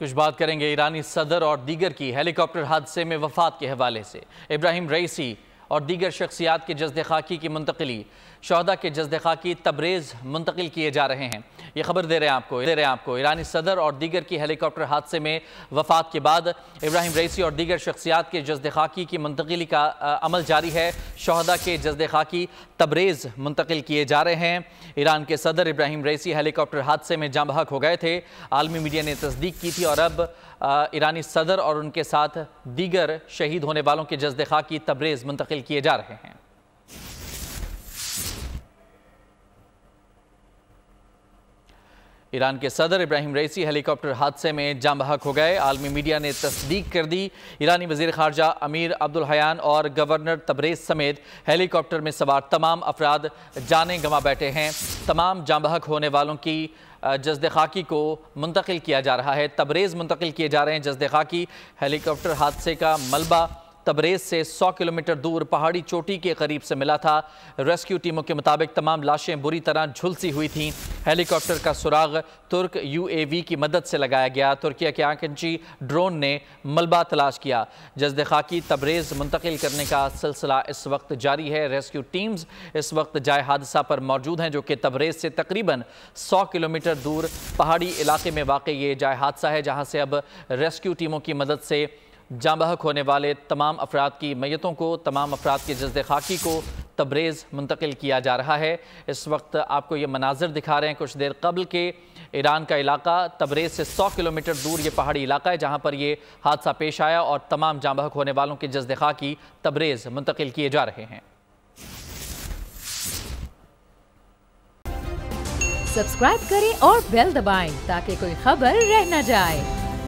कुछ बात करेंगे ईरानी सदर और दीगर की हेलीकॉप्टर हादसे में वफात के हवाले से। इब्राहिम रईसी और दीगर शख्सियात के जज़्द खाकी की मुंतकिली, शहदा के जज़्द खाकी तबरेज़ मुंतकिल किए जा रहे हैं। ये खबर दे रहे हैं आपको। ईरानी सदर और दीगर की हेलीकॉप्टर हादसे में वफात के बाद इब्राहिम रईसी और दीगर शख्सियात के जज़्द खाकी की मुंतकिली का अमल जारी है। शहदा के जज़्द खाकी तबरेज़ मुंतकिल किए जा रहे हैं। ईरान के सदर इब्राहिम रईसी हेलीकॉप्टर हादसे में जाँ बहक हो गए थे। आलमी मीडिया ने तस्दीक की थी और अब ईरानी सदर और उनके साथ दीगर शहीद होने वालों के जज़्द खाकी तबरेज़ मुंतकिल किए जा रहे हैं। ईरान के सदर इब्राहिम रईसी हेलीकॉप्टर हादसे में जाँ बहक हो गए। आलमी मीडिया ने तस्दीक कर दी। ईरानी वज़ीर ख़ारजा अमीर अब्दुल हयान और गवर्नर तबरेज़ समेत हेलीकॉप्टर में सवार तमाम अफराद जानें गंवा बैठे हैं। तमाम जाँ बहक होने वालों की जज़्द खाकी को मुंतकिल किया जा रहा है, तबरेज़ मुंतकिल किए जा रहे हैं। जज़्द खाकी हेलीकॉप्टर हादसे का मलबा तबरेज़ से 100 किलोमीटर दूर पहाड़ी चोटी के करीब से मिला था। रेस्क्यू टीमों के मुताबिक तमाम लाशें बुरी तरह झुलसी हुई थीं। हेलीकॉप्टर का सुराग तुर्क UAV की मदद से लगाया गया। तुर्किया के आंकची ड्रोन ने मलबा तलाश किया। जज़्द खाकी तबरेज़ मुंतकिल करने का सिलसिला इस वक्त जारी है। रेस्क्यू टीम्स इस वक्त जाए हादसा पर मौजूद हैं, जो कि तबरेज़ से तकरीबन 100 किलोमीटर दूर पहाड़ी इलाके में वाक़ ये जाए हादसा है, जहाँ से अब रेस्क्यू टीमों की मदद से जाँ बहक होने वाले तमाम अफराद की मैयतों को, तमाम अफराद के जज़्द खाकी को तबरेज़ मुंतकिल किया जा रहा है। इस वक्त आपको ये मनाज़र दिखा रहे हैं कुछ देर कबल के ईरान का इलाका। तबरेज़ से 100 किलोमीटर दूर ये पहाड़ी इलाका है जहाँ पर ये हादसा पेश आया और तमाम जाँ बहक होने वालों के जज़्द खाकी तबरेज़ मुंतकिल किए जा रहे हैं। सब्सक्राइब करें और बेल दबाएं ताकि कोई खबर रह न जाए।